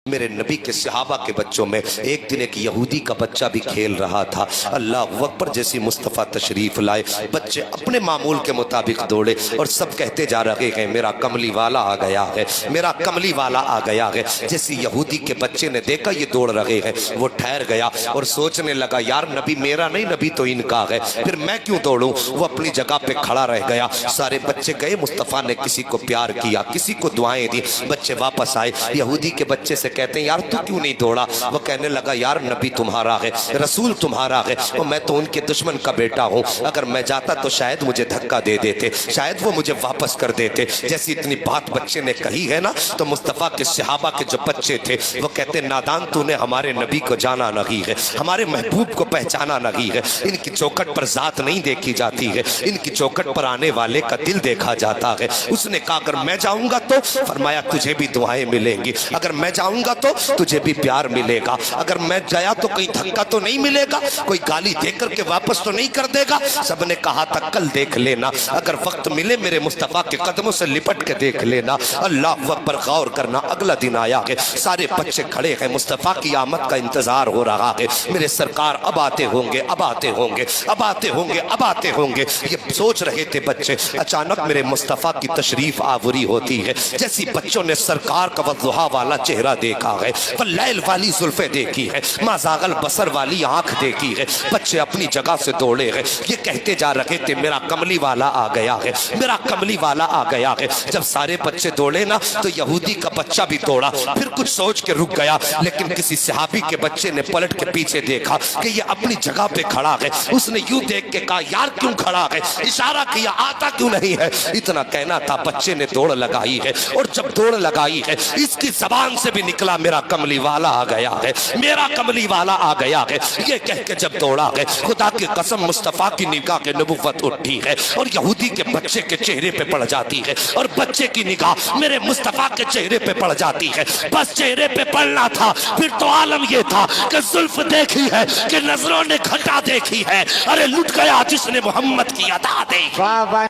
میرے نبی کے صحابہ کے بچوں میں ایک دن ایک یہودی کا بچہ بھی کھیل رہا تھا۔ اللہ اکبر، جیسی مصطفیٰ تشریف لائے بچے اپنے معمول کے مطابق دوڑے اور سب کہتے جا رہے ہیں میرا کملی والا آ گیا ہے، میرا کملی والا آ گیا ہے۔ جیسی یہودی کے بچے نے دیکھا یہ دوڑ رہے ہیں، وہ ٹھہر گیا اور سوچنے لگا یار نبی میرا نہیں، نبی تو ان کا ہے، پھر میں کیوں دوڑوں؟ وہ اپنی جگہ پہ کھڑا رہ گیا۔ سارے بچے گئے، مصطفیٰ نے کسی کو پیار کیا، کسی کو دعائیں دی، بچے واپس آئے۔ یہودی کے بچے سے کہتے ہیں یار تو کیوں نہیں دوڑا؟ وہ کہنے لگا یار نبی تمہارا ہے، رسول تمہارا ہے، اور میں تو ان کے دشمن کا بیٹا ہوں، اگر میں جاتا تو شاید مجھے دھکا دے دیتے، شاید وہ مجھے واپس کر دیتے۔ جیسی اتنی بات بچے نے کہی ہے نا تو مصطفیٰ کے صحابہ کے جو بچے تھے وہ کہتے نادان تو نے ہمارے نبی کو جانا نہیں ہے، ہمارے محبوب کو پہچانا نہیں ہے، ان کی چوکھٹ پر ذات نہیں دیکھی جاتی ہے، ان کی چوکھٹ پر آنے والے کا دل دیکھا جاتا ہے۔ اس نے کہا اگر میں جاؤں گا تو فرمایا تجھے بھی دعائیں ملیں گی، اگر میں جاؤں گا تو تجھے بھی پیار ملے گا، اگر میں جایا تو کوئی دھکا تو نہیں ملے گا، کوئی گالی دے کر کے واپس تو نہیں کر دے گا۔ سب نے کہا تھا کل دیکھ لینا، اگر وقت ملے میرے مصطفیٰ کے قدموں سے لپٹ کے دیکھ لینا۔ اللہ اکبر، غور کرنا، اگلا دن آیا ہے، سارے بچے کھڑے ہیں، مصطفیٰ کی آمد کا انتظار ہو رہا ہے، میرے سرکار اب آتے ہوں گے، اب آتے ہوں گے، اب آتے ہوں گے، اب آتے ہوں گے، یہ سوچ رہے تھے بچے۔ اچانک میرے مصطفیٰ کی تشریف آوری ہوتی ہے، جیسی بچوں نے سرکار کا والضحیٰ والا چہرہ دیکھا ہے، واللیل والی زلفیں دیکھی ہے، ما زاغ البصر والی آنکھ دیکھی ہے، بچے اپنی جگہ سے دوڑے ہیں، یہ کہتے جا رہے تھے میرا کملی والا آ گیا ہے، میرا کملی والا آ گیا ہے۔ جب سارے بچے دوڑے نا تو یہودی کا بچہ بھی دوڑا، پھر کچھ سوچ کے رک گیا، لیکن کسی صحابی کے بچے نے پلٹ کے پیچھے دیکھا کہ یہ اپنی جگہ پہ کھڑا ہے، اس نے یوں دیکھ کے کہا یار کیوں کھڑا ہے، اشارہ کیا آتا کیوں نہیں ہے؟ اتنا کہنا تھا، بچے نے دوڑ لگائی ہے، اور جب دوڑ لگائی ہے اس کی زبان سے بھی نکلا میرا کملی والا آ گیا ہے، میرا کملی والا آ گیا ہے۔ یہ کہہ کے جب دوڑا ہے، خدا کی قسم مصطفیٰ کی نگاہ کے نبوت اٹھی ہے اور یہودی کے بچے کے چہرے پہ پڑ جاتی ہے، اور بچے کی نگاہ میرے مصطفیٰ کے چہرے پہ پڑ جاتی ہے۔ بس چہرے پہ پڑنا تھا، پھر تو عالم یہ تھا کہ زلف دیکھی ہے، کہ نظروں نے گھٹا دیکھی ہے، ارے لٹ گیا جس نے محمد کی عطا دیکھی۔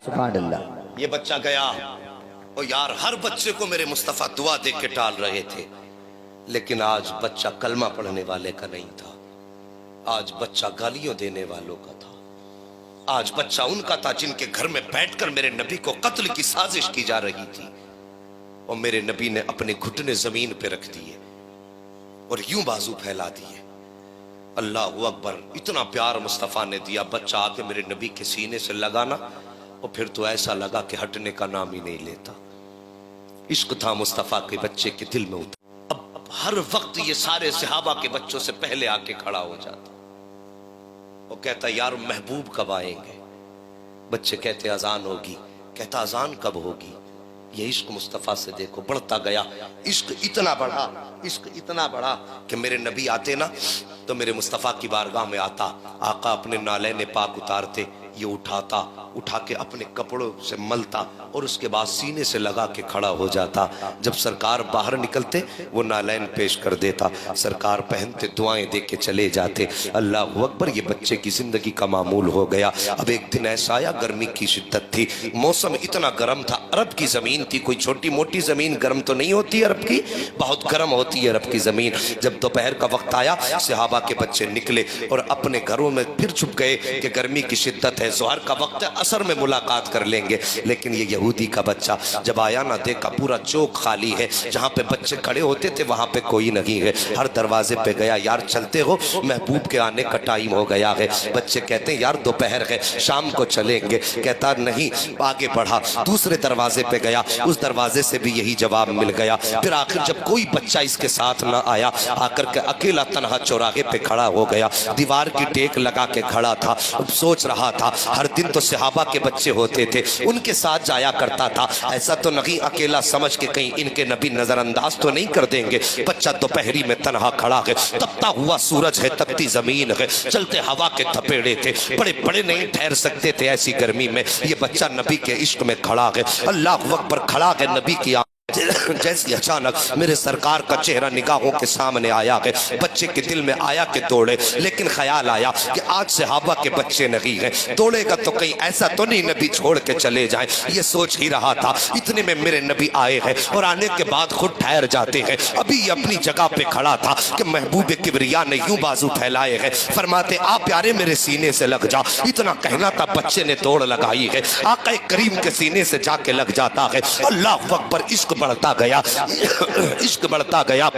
سبحان اللہ۔ یہ بچہ گیا، اور یار ہر بچے کو میرے مصطفیٰ دعا دے کے ٹال رہے تھے، لیکن آج بچہ کلمہ پڑھنے والے کا نہیں تھا، آج بچہ گالیوں دینے والوں کا تھا، آج بچہ ان کا تھا جن کے گھر میں بیٹھ کر میرے نبی کو قتل کی سازش کی جا رہی تھی، اور میرے نبی نے اپنے گھٹنے زمین پہ رکھ دیے اور یوں بازو پھیلا دیے۔ اللہ اکبر، اتنا پیار مصطفیٰ نے دیا، بچہ آ کے میرے نبی کے سینے سے لگانا، اور پھر تو ایسا لگا کہ ہٹنے کا نام ہی نہیں لیتا۔ عشق تھا مصطفیٰ کے بچے کے دل میں اتر، اب ہر وقت یہ سارے صحابہ کے بچوں سے پہلے آ کے کھڑا ہو جاتا، وہ کہتا یار محبوب کب آئیں گے؟ بچے کہتے اذان ہوگی، کہتا اذان کب ہوگی؟ یہ عشق مصطفیٰ سے دیکھو بڑھتا گیا، عشق اتنا بڑھا، عشق اتنا بڑھا کہ میرے نبی آتے نا تو میرے مصطفیٰ کی بارگاہ میں آتا، آقا اپنے نالین پاک اتارتے، یہ اٹھاتا، اٹھا کے اپنے کپڑوں سے ملتا اور اس کے بعد سینے سے لگا کے کھڑا ہو جاتا۔ جب سرکار باہر نکلتے وہ نالین پیش کر دیتا، سرکار پہنتے دعائیں دے کے چلے جاتے۔ اللہ اکبر، یہ بچے کی زندگی کا معمول ہو گیا۔ اب ایک دن ایسا آیا، گرمی کی شدت تھی، موسم اتنا گرم تھا، عرب کی زمین تھی، کوئی چھوٹی موٹی زمین گرم تو نہیں ہوتی عرب کی، بہت گرم ہوتی ہے عرب کی زمین۔ جب دوپہر کا وقت آیا صحابہ کے بچے نکلے اور اپنے گھروں میں پھر چھپ گئے کہ گرمی کی شدت ہے، ظہر کا وقت ہے، عصر میں ملاقات کر لیں گے۔ لیکن یہ یہودی کا بچہ جب آیا نہ دیکھا پورا چوک خالی ہے، جہاں پہ بچے کھڑے ہوتے تھے وہاں پہ کوئی نہیں ہے۔ ہر دروازے پہ گیا، یار چلتے ہو، محبوب کے آنے کا ٹائم ہو گیا ہے۔ بچے کہتے ہیں یار دوپہر ہے، شام کو چلیں گے، کہتا نہیں، آگے بڑھا، دوسرے دروازے پہ گیا، اس دروازے سے بھی یہی جواب مل گیا۔ پھر آخر جب کوئی بچہ اس کے ساتھ نہ آیا، آ کر کے اکیلا تنہا چوراہے پہ کھڑا ہو گیا، دیوار کی ٹیک لگا کے کھڑا تھا، اب سوچ رہا تھا ہر دن تو صحابہ کے بچے ہوتے تھے، ان کے ساتھ جایا کرتا تھا، ایسا تو نہیں اکیلا سمجھ کے کہیں ان کے نبی نظر انداز تو نہیں کر دیں گے۔ بچہ دوپہری میں تنہا کھڑا ہے، تپتا ہوا سورج ہے، تپتی زمین ہے، چلتے ہوا کے تھپیڑے تھے، بڑے بڑے نہیں ٹھہر سکتے تھے ایسی گرمی میں، یہ بچہ نبی کے عشق میں کھڑا ہے۔ اللہ اکبر، کھڑا ہے نبی کی جیسی اچانک میرے سرکار کا چہرہ نگاہوں کے سامنے آیا ہے، بچے کے دل میں آیا کہ دوڑے، لیکن خیال آیا کہ آج صحابہ کے بچے نہیں ہیں، دوڑے گا تو کہیں ایسا تو نہیں نبی چھوڑ کے چلے جائیں، یہ سوچ ہی رہا تھا۔ اتنے میں میرے نبی آئے ہیں اور آنے کے بعد خود ٹھہر جاتے ہیں۔ ابھی یہ اپنی جگہ پہ کھڑا تھا کہ محبوب کبریا نے یوں بازو پھیلائے ہیں، فرماتے آ پیارے میرے سینے سے لگ جا۔ اتنا کہنا تھا، بچے نے دوڑ لگائی ہے، آقا کریم کے سینے سے جا کے لگ جاتا ہے۔ اللہ اکبر، عشق بڑھتا گیا، عشق بڑھتا گیا،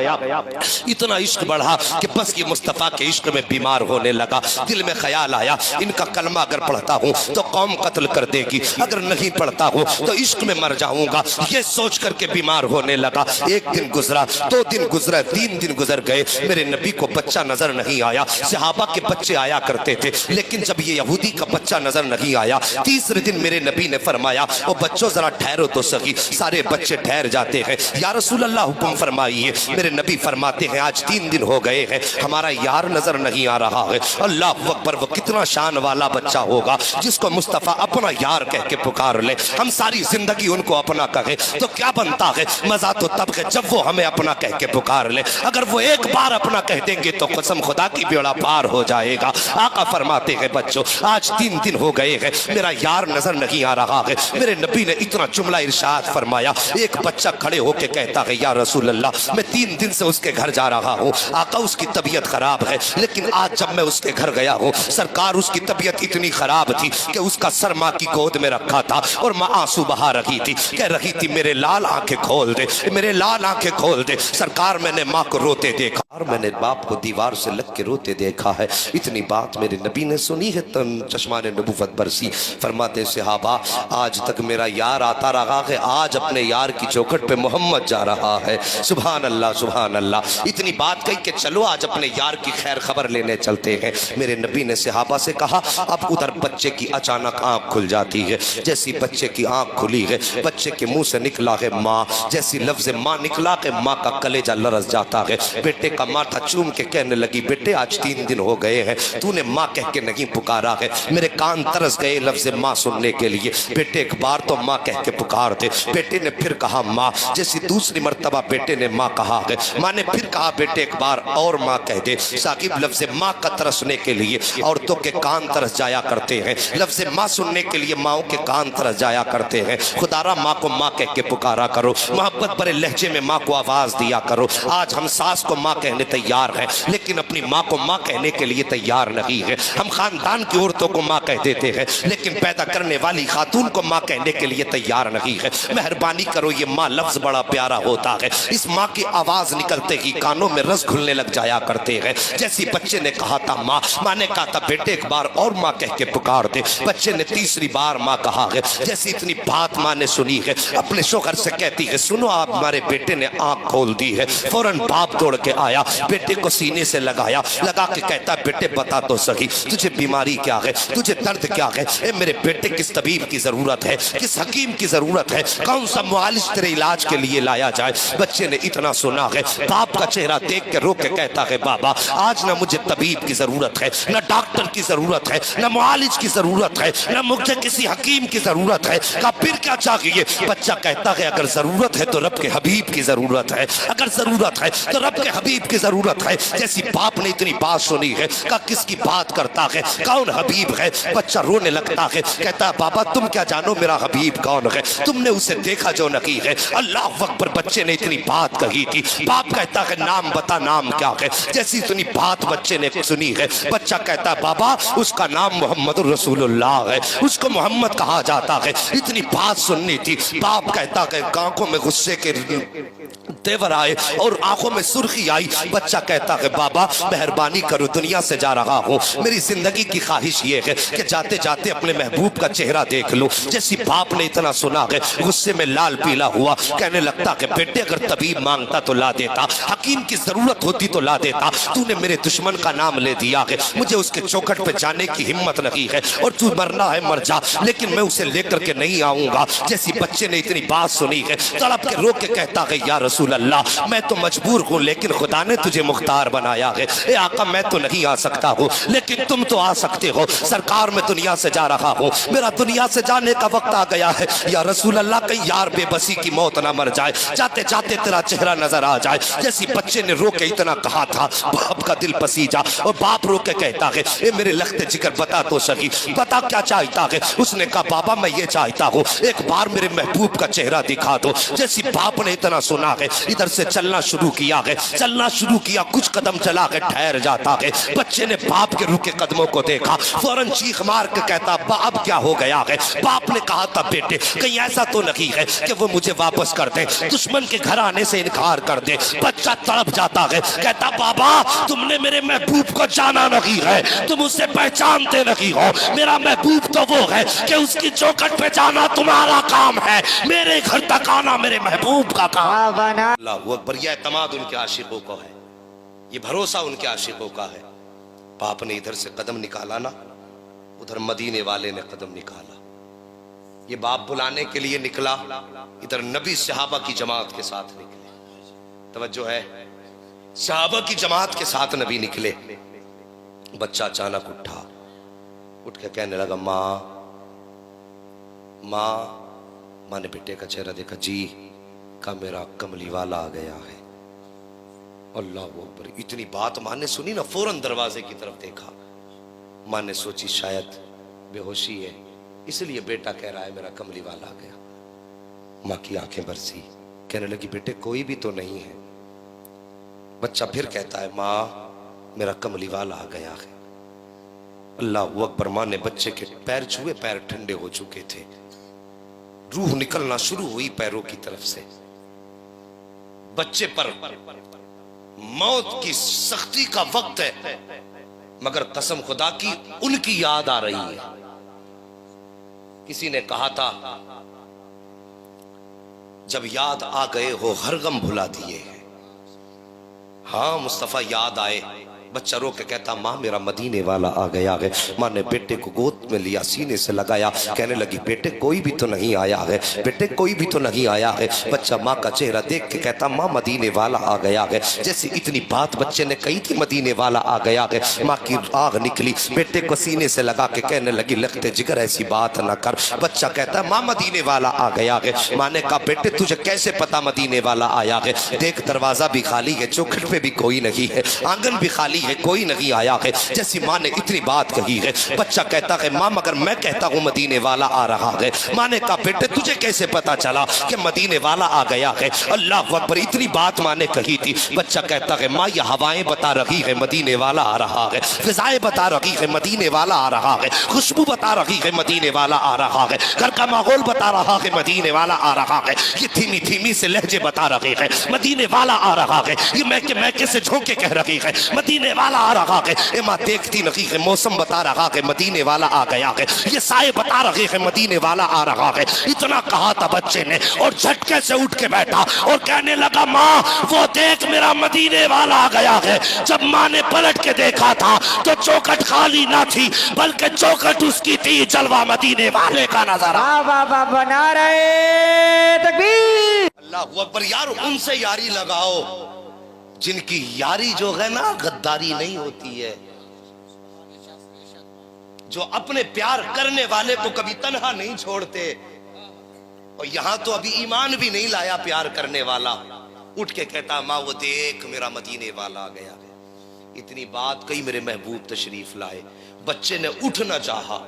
اتنا عشق بڑھا کہ بس یہ مصطفیٰ کے عشق میں بیمار ہونے لگا۔ دل میں خیال آیا ان کا کلمہ اگر پڑھتا ہوں تو قوم قتل کر دے گی، اگر نہیں پڑھتا ہوں تو عشق میں مر جاؤں گا، یہ سوچ کر کے بیمار ہونے لگا۔ ایک دن گزرا، 2 دن گزرا، 3 دن گزر گئے، میرے نبی کو بچہ نظر نہیں آیا۔ صحابہ کے بچے آیا کرتے تھے، لیکن جب یہ یہودی کا بچہ نظر نہیں آیا، تیسرے دن میرے نبی نے فرمایا او بچوں ذرا ٹھہرو تو سہی۔ سارے بچے ٹھہر جاتے ہیں۔ یا رسول اللہ حکم فرمائیے۔ میرے نبی فرماتے ہیں آج 3 دن ہو گئے ہیں، ہمارا یار نظر نہیں آ رہا ہے۔ اللہ اکبر، وہ کتنا شان والا بچہ ہوگا جس کو مصطفیٰ اپنا یار کہہ کے پکار لے۔ ہم ساری زندگی ان کو اپنا کہے تو کیا بنتا ہے؟ مزہ تو تب ہے جب وہ ہمیں اپنا کہہ کے پکار لے۔ اگر وہ ایک بار اپنا کہہ دیں گے تو قسم خدا کی بیڑا پار ہو جائے گا۔ آقا فرماتے ہیں بچوں آج 3 دن ہو گئے ہیں، میرا یار نظر نہیں آ رہا ہے۔ میرے نبی نے اتنا جملہ ارشاد فرمایا، ایک بچہ کھڑے ہو کے کہتا ہے یا رسول اللہ میں 3 دن سے اس کے گھر جا رہا ہوں، آقا اس کی طبیعت خراب ہے، لیکن آج جب میں اس کے گھر گیا ہوں سرکار اس کی طبیعت اتنی خراب تھی کہ اس کا سر ماں کی گود میں رکھا تھا اور ماں آنسو بہا رہی تھی، کہہ رہی تھی میرے لال آنکھیں کھول دے، میرے لال آنکھیں کھول دے۔ سرکار میں نے ماں کو روتے دیکھا اور میں نے باپ کو دیوار سے لگ کے روتے دیکھا ہے۔ اتنی بات میرے نبی نے سنی ہے، تن چشمان نبوت برسی۔ فرماتے صحابہ آج تک میرا یار آتا رہا ہے، آج اپنے یار کی چوکھٹ پہ محمد جا رہا ہے۔ سبحان اللہ سبحان اللہ۔ اتنی بات کہی کہ چلو آج اپنے یار کی خیر خبر لینے چلتے ہیں۔ میرے نبی نے صحابہ سے کہا اب ادھر بچے کی اچانک آنکھ کھل جاتی ہے، جیسی بچے کی آنکھ کھلی ہے بچے کے منہ سے نکلا ہے ماں، جیسی لفظ ماں نکلا کہ ماں کا کلیجہ لرز جاتا ہے۔ بیٹے کا ماتھا چوم کے کہنے لگی بیٹے آج 3 دن ہو گئے ہیں تو نے ماں کہہ کے نہیں پکارا ہے، میرے کان ترس گئے لفظ ماں سننے کے لیے، بیٹے ایک بار تو ماں کہہ کے پکار دے۔ بیٹے نے پھر کہا ماں، جیسی دوسری مرتبہ بیٹے نے ماں کہا ہے، ماں نے پھر کہا بیٹے ایک بار اور ماں کہہ دے۔ ثاقب لفظ ماں کا ترسنے کے لیے عورتوں کے کان ترس جایا کرتے ہیں، لفظ ماں سننے کے لیے ماؤں کے کان ترس جایا کرتے ہیں۔ خدا را ماں کو ماں کہہ کے پکارا کرو، محبت بھرے لہجے میں ماں کو آواز دیا کرو۔ آج ہم ساس کو ماں کہنے تیار ہیں لیکن اپنی ماں کو ماں کہنے کے لیے تیار نہیں ہے۔ ہم خاندان کی عورتوں کو ماں کہہ دیتے ہیں لیکن پیدا کرنے والی خاتون کو ماں کہنے کے لیے تیار نہیں ہے۔ مہربانی کرو، یہ ماں لفظ بڑا پیارا ہوتا ہے، اس ماں کی آواز نکلتے ہی کانوں میں رس گھلنے لگ جایا کرتے ہیں۔ جیسی بچے نے کہا تھا ماں، ماں نے کہا تھا بیٹے ایک بار اور ماں کہہ کے پکار دے، بچے نے تیسری بار ماں کہا ہے۔ جیسی اتنی بات ماں نے سنی ہے اپنے شوہر سے کہتی ہے سنو آپ ہمارے بیٹے نے آنکھ کھول دی ہے۔ فوراً باپ دوڑ کے آیا، بیٹے کو سینے سے لگایا، لگا کے کہتا بیٹے بتا تو سہی تجھے بیماری کیا ہے، تجھے درد کیا ہے، اے میرے بیٹے کس طبیب کی ضرورت ہے، کس حکیم کی ضرورت ہے، کون سا معالج تیرے علاج کے لیے لایا جائے۔ بچے نے اتنا سنا ہے، باپ کا چہرہ دیکھ کے رو کے کہتا ہے بابا آج نہ مجھے طبیب کی ضرورت ہے، نہ ڈاکٹر کی ضرورت ہے، نہ معالج کی ضرورت ہے، نہ مجھے کسی حکیم کی ضرورت ہے۔ کہا پھر کیا چاہیے؟ بچہ کہتا ہے اگر ضرورت ہے تو رب کے حبیب کی ضرورت ہے، اگر ضرورت ہے تو رب کے حبیب کی ضرورت ہے۔ جیسی باپ نے اتنی بات سنی ہے، کہا کس کی بات کرتا ہے، کون حبیب ہے؟ بچہ رونے لگتا ہے، کہتا بابا تم کیا جانو میرا حبیب کون ہے، تم نے اسے دیکھا جو نہیں ہے۔ اللہ اکبر، بچے نے اتنی بات کہی تھی، باپ کہتا ہے نام بتا، نام کیا ہے؟ جیسی اتنی بات بچے نے سنی ہے، بچہ کہتا ہے بابا اس کا نام محمد رسول اللہ ہے، اس کو محمد کہا جاتا ہے۔ اتنی بات سننی تھی، باپ کہتا ہے آنکھوں میں غصے کے تیور آئے اور آنکھوں میں سرخی آئی۔ بچہ کہتا ہے بابا مہربانی کرو، دنیا سے جا رہا ہوں، میری زندگی کی خواہش یہ ہے کہ جاتے جاتے اپنے محبوب کا چہرہ دیکھ لوں۔ جیسی باپ نے اتنا سنا ہے، غصے میں لال پیلا ہوا، کہنے لگتا کہ بیٹے اگر طبیب مانگتا تو لا دیتا، حکیم کی ضرورت ہوتی تو لا دیتا، تو نے میرے دشمن کا نام لے دیا ہے، مجھے اس کے چوکھٹ پہ جانے کی ہمت نہیں ہے، اور تو مرنا ہے مر جا لیکن میں اسے لے کر کے نہیں آؤں گا۔ جیسی بچے نے اتنی بات سنی ہے، تڑپ کے رو کے کہتا ہے یا رسول اللہ میں تو مجبور ہوں لیکن خدا نے تجھے مختار بنایا ہے. اے آقا میں تو نہیں آ سکتا ہوں لیکن تم تو آ سکتے ہو. سرکار میں دنیا سے جا رہا ہوں, میرا دنیا سے جانے کا وقت آ گیا ہے. یا رسول اللہ کہیں یار بے بسی کی موت نہ مر جائے, جاتے جاتے تیرا چہرہ نظر آ جائے. جیسی بچے نے رو کے اتنا کہا تھا باپ کا دل پسیجا, اور باپ رو کے کہتا ہے اے میرے لخت جگر بتا تو سکی, بتا کیا چاہتا ہے. اس نے کہا بابا میں یہ چاہتا ہوں ایک بار میرے محبوب کا چہرہ دکھا دو. جیسی باپ نے اتنا سنا ہے ادھر سے چلنا شروع کیا ہے, چلنا شروع کیا, کچھ قدم چلا کے ٹھہر جاتا ہے. بچے نے باپ کے رکے قدموں کو دیکھا, فوراً چیخ مار کے کہتا اب کیا ہو گیا ہے. باپ نے کہا تھا بیٹے کہیں ایسا تو نہیں ہے کہ وہ مجھے واپس کر دے, دشمن کے گھر آنے سے انکار کر دے. بچہ تڑپ جاتا ہے, کہتا بابا تم نے میرے محبوب کو جانا نہیں ہے, تم اسے پہچانتے نہیں ہو. میرا محبوب تو وہ ہے کہ اس کی چوکھٹ پہ جانا تمہارا کام ہے, میرے گھر تک آنا میرے محبوب کا کام. اللہ اکبر. یہ اعتماد ان کے عاشقوں کو ہے, یہ بھروسہ ان کے عاشقوں کا ہے. باپ نے ادھر سے قدم نکالا نا, ادھر مدینے والے نے قدم نکالا. یہ باپ بلانے کے لیے نکلا, ادھر نبی صحابہ کی جماعت کے ساتھ نکلے. توجہ ہے, صحابہ کی جماعت کے ساتھ نبی نکلے. بچہ اچانک اٹھا, اٹھ کے کہنے لگا ماں ماں. ماں نے بیٹے کا چہرہ دیکھا, جی کہا میرا کملی والا آ گیا ہے. اللہ اکبر. اتنی بات ماں نے سنی نا, فوراً دروازے کی طرف دیکھا. ماں نے سوچی شاید بے ہوشی ہے اس لیے بیٹا کہہ رہا ہے میرا کملی والا آ گیا. ماں کی آنکھیں برسی, کہنے لگی بیٹے کوئی بھی تو نہیں ہے. بچہ پھر کہتا ہے ماں میرا کملی والا آ گیا ہے. اللہ اکبر. ماں نے بچے کے پیر چھوئے, پیر ٹھنڈے ہو چکے تھے, روح نکلنا شروع ہوئی پیروں کی طرف سے. بچے پر موت کی سختی کا وقت ہے مگر قسم خدا کی ان کی یاد آ رہی ہے. کسی نے کہا تھا جب یاد آ گئے ہو ہر غم بھلا دیے ہیں. ہاں مصطفیٰ یاد آئے. بچہ رو کے کہتا ماں میرا مدینے والا آ گیا ہے. ماں نے بیٹے کو گود میں لیا, سینے سے لگایا, کہنے لگی بیٹے کوئی بھی تو نہیں آیا ہے, بیٹے کوئی بھی تو نہیں آیا ہے. بچہ ماں کا چہرہ دیکھ کے کہتا ماں مدینے والا آ گیا ہے. جیسے اتنی بات بچے نے کہی تھی مدینے والا آ گیا ہے, ماں کی آگ نکلی, بیٹے کو سینے سے لگا کے کہنے لگی لگتے جگر ایسی بات نہ کر. بچہ کہتا ہے ماں مدینے والا آ گیا ہے. ماں نے کہا بیٹے تجھے کیسے پتا مدینے والا آیا ہے؟ دیکھ دروازہ بھی خالی ہے, چوکھٹ پہ بھی کوئی نہیں ہے, آنگن بھی خالی ہے, کوئی نہیں آیا ہے. جیسی ماں نے اتنی بات کہی ہے, بچہ کہتا ہے ماں مگر میں کہتا ہوں مدینے والا آ رہا ہے. ماں نے کہا بیٹے تجھے کیسے پتا چلا کہ مدینے والا آ گیا ہے؟ اللہ اکبر. اتنی بات ماں نے کہی تھی. بچہ کہتا ہے ماں یہ ہوائیں بتا رہی ہے مدینے والا آ رہا ہے, فضائیں بتا رہی ہے مدینے والا آ رہا ہے, خوشبو بتا رہی ہے مدینے والا آ رہا ہے, گھر کا ماحول بتا رہا ہے مدینے والا آ رہا ہے. یہ دھیمی دھیمی سے لہجے بتا رہے ہیں مدینے والا آ رہا ہے. یہ میکے سے جھونکے کہہ رہی ہے مدینے والا آ رہا ہے. اے ماں دیکھتی نہیں ہے, موسم بتا رہا ہے مدینے والا آ گیا ہے. یہ سائے بتا رہے ہیں مدینے والا آ رہا ہے. اتنا کہا تھا بچے نے اور جھٹکے سے اٹھ کے بیٹھا اور کہنے لگا ماں وہ دیکھ میرا مدینے والا آ گیا ہے. جب ماں نے پلٹ کے دیکھا تھا تو چوکھٹ خالی نہ تھی بلکہ چوکھٹ اس کی تھی, جلوہ مدینے والے کا نظر آ. بنا رہے تکبیر. اللہ اکبر. یار ان سے یاری لگاؤ جن کی یاری جو ہے نا غداری نہیں ہوتی ہے, جو اپنے پیار کرنے والے کو کبھی تنہا نہیں چھوڑتے. اور یہاں تو ابھی ایمان بھی نہیں لایا پیار کرنے والا, اٹھ کے کہتا ماں وہ دیکھ میرا مدینے والا آ گیا ہے. اتنی بات کہی میرے محبوب تشریف لائے. بچے نے اٹھنا چاہا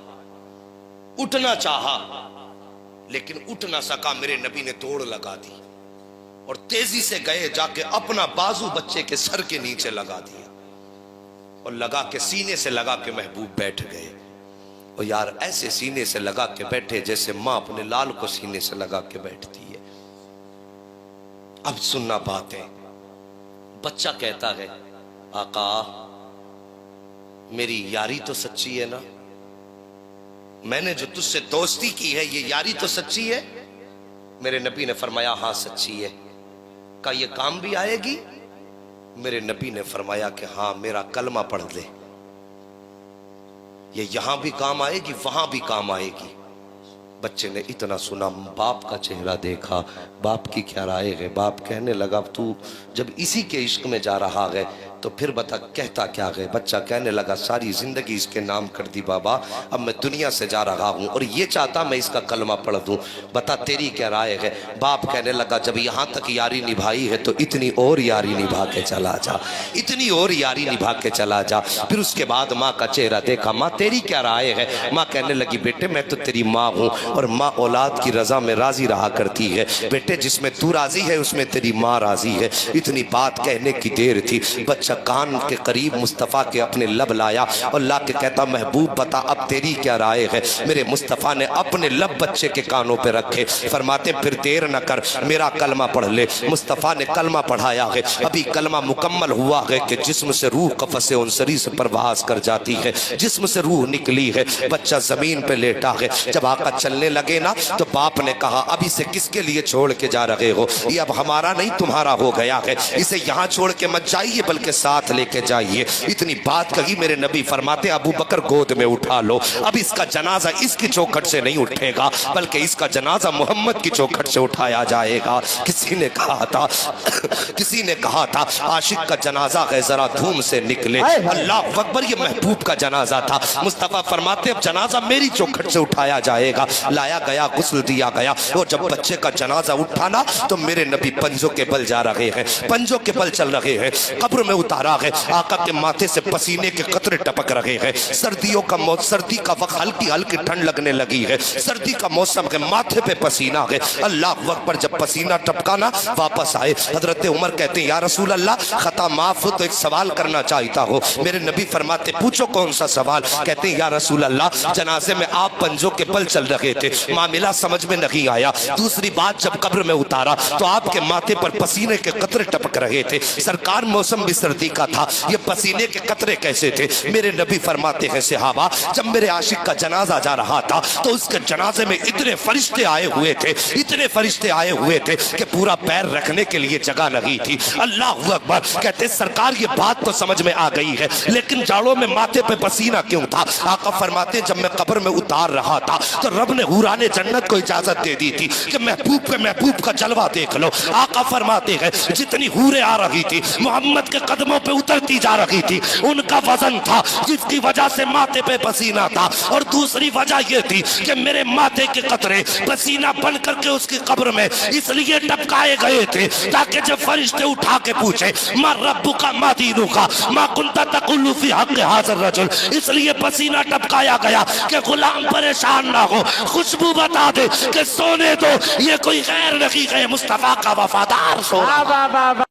لیکن اٹھ نہ سکا. میرے نبی نے توڑ لگا دی اور تیزی سے گئے, جا کے اپنا بازو بچے کے سر کے نیچے لگا دیا اور لگا کے سینے سے لگا کے محبوب بیٹھ گئے. اور یار ایسے سینے سے لگا کے بیٹھے جیسے ماں اپنے لال کو سینے سے لگا کے بیٹھتی ہے. اب سننا باتیں. بچہ کہتا ہے آقا میری یاری تو سچی ہے نا, میں نے جو تجھ سے دوستی کی ہے یہ یاری تو سچی ہے؟ میرے نبی نے فرمایا ہاں سچی ہے. کہا یہ کام بھی آئے گی؟ میرے نبی نے فرمایا کہ ہاں میرا کلمہ پڑھ لے, یہ یہاں بھی کام آئے گی وہاں بھی کام آئے گی. بچے نے اتنا سنا، باپ کا چہرہ دیکھا، باپ کی کیا رائے ہے؟ باپ کہنے لگا تو جب اسی کے عشق میں جا رہا ہے تو پھر بتا کہتا کیا ہے؟ بچہ کہنے لگا ساری زندگی اس کے نام کر دی بابا، اب میں دنیا سے جا رہا ہوں اور یہ چاہتا میں اس کا کلمہ پڑھ دوں، بتا تیری کیا رائے ہے؟ باپ کہنے لگا جب یہاں تک یاری نبھائی ہے تو اتنی اور یاری نبھا کے چلا جا، اتنی اور یاری نبھا کے چلا جا۔ پھر اس کے بعد ماں کا چہرہ دیکھا، ماں تیری کیا رائے ہے؟ ماں کہنے لگی بیٹے میں تو تیری ماں ہوں اور ماں اولاد کی رضا میں راضی رہا کرتی ہے، بیٹے جس میں تو راضی ہے اس میں تیری ماں راضی ہے۔ اتنی بات کہنے کی دیر تھی، بچہ کان کے قریب مصطفیٰ کے اپنے لب لایا اور لا کے کہتا محبوب بتا اب تیری کیا رائے ہے؟ میرے مصطفیٰ نے اپنے لب بچے کے کانوں پہ رکھے، فرماتے پھر دیر نہ کر میرا کلمہ پڑھ لے۔ مصطفیٰ نے کلمہ پڑھایا ہے، ابھی کلمہ مکمل ہوا ہے کہ جسم سے روح قفس انصری سے پرواز کر جاتی ہے، جسم سے روح نکلی ہے، بچہ زمین پہ لیٹا ہے۔ جب آقا چلنے لگے نا تو باپ نے کہا اب اسے کس کے لیے چھوڑ کے جا رہے ہو؟ یہ اب ہمارا نہیں تمہارا ہو گیا ہے، اسے یہاں چھوڑ کے مت جائیے بلکہ ساتھ لے کے جائیے۔ اتنی بات کہی، میرے نبی فرماتے ابو بکر گود میں اٹھا لو، اب اس کا جنازہ اس کی چوکھٹ سے نہیں اٹھے گا بلکہ اس کا جنازہ محمد کی چوکھٹ سے اٹھایا جائے گا۔ کسی نے کہا تھا عاشق کا جنازہ ہے ذرا دھوم سے نکلے، اللہ اکبر، یہ محبوب کا جنازہ تھا۔ مصطفیٰ فرماتے اب جنازہ میری چوکھٹ سے اٹھایا جائے گا۔ لایا گیا، غسل دیا گیا، اور جب بچے کا جنازہ اٹھانا تو میرے نبی پنجوں کے بل جا رہے ہیں، پنجوں کے بل چل رہے ہیں، قبر میں اتارا ہے، آقا کے ماتھے سے پسینے کے قطرے ٹپک رہے ہیں۔ سردی کا وقت، ہلکی ہلکی ٹھنڈ لگنے لگی ہے، سردی کا موسم ہے، ماتھے پہ پسینہ ہے۔ اللہ اکبر، جب پسینہ ٹپکانا واپس آئے، حضرت عمر کہتے ہیں یا رسول اللہ خطا معاف ہو تو ایک سوال کرنا چاہتا ہو۔ میرے نبی فرماتے پوچھو کون سا سوال؟ کہتے ہیں یا رسول اللہ جنازے میں آپ پنجوں کے بل چل رہے تھے، معاملہ سمجھ میں نہیں آیا۔ دوسری بات جب قبر میں اتارا تو آپ کے ماتھے پر پسینے کے قطرے ٹپک رہے تھے، سرکار موسم بھی سردی کا تھا، یہ پسینے کے قطرے کیسے تھے؟ میرے نبی فرماتے ہیں صحابہ جب میرے عاشق کا جنازہ جا رہا تھا تو اس کے جنازے میں اتنے فرشتے آئے ہوئے تھے، اتنے فرشتے آئے ہوئے تھے کہ پورا پیر رکھنے کے لیے جگہ نہیں تھی۔ اللہ اکبر، کہتے سرکار یہ بات تو سمجھ میں آ گئی ہے لیکن جاڑوں میں ماتھے پہ پسینہ کیوں تھا؟ آقا فرماتے جب میں قبر میں اتار رہا تھا تو رب نے حوران جنت کو اجازت دے دی تھی کہ محبوب کا جلوہ دیکھ لو۔ آقا فرماتے ہیں جتنی حوریں آ رہی تھی محمد کے قدموں پہ اترتی جا رہی تھی، ان کا وزن تھا جس کی وجہ سے ماتھے پہ پسینہ تھا، اور دوسری وجہ یہ تھی کہ میرے ماتھے کے قطرے پسینہ بن کر کے اس کی قبر میں اس لیے ٹپکائے گئے تھے تاکہ جب فرشتے اٹھا کے پوچھے ما ربک ما دینک ما کنت تقول فی حق ھذا الرجل، اس لیے پسینہ ٹپکایا گیا کہ غلام پریشان نہ ہو، خوشبو بتا دے کہ سونے دو، یہ کوئی غیر نہیں ہے، مصطفیٰ کا وفادار سونا۔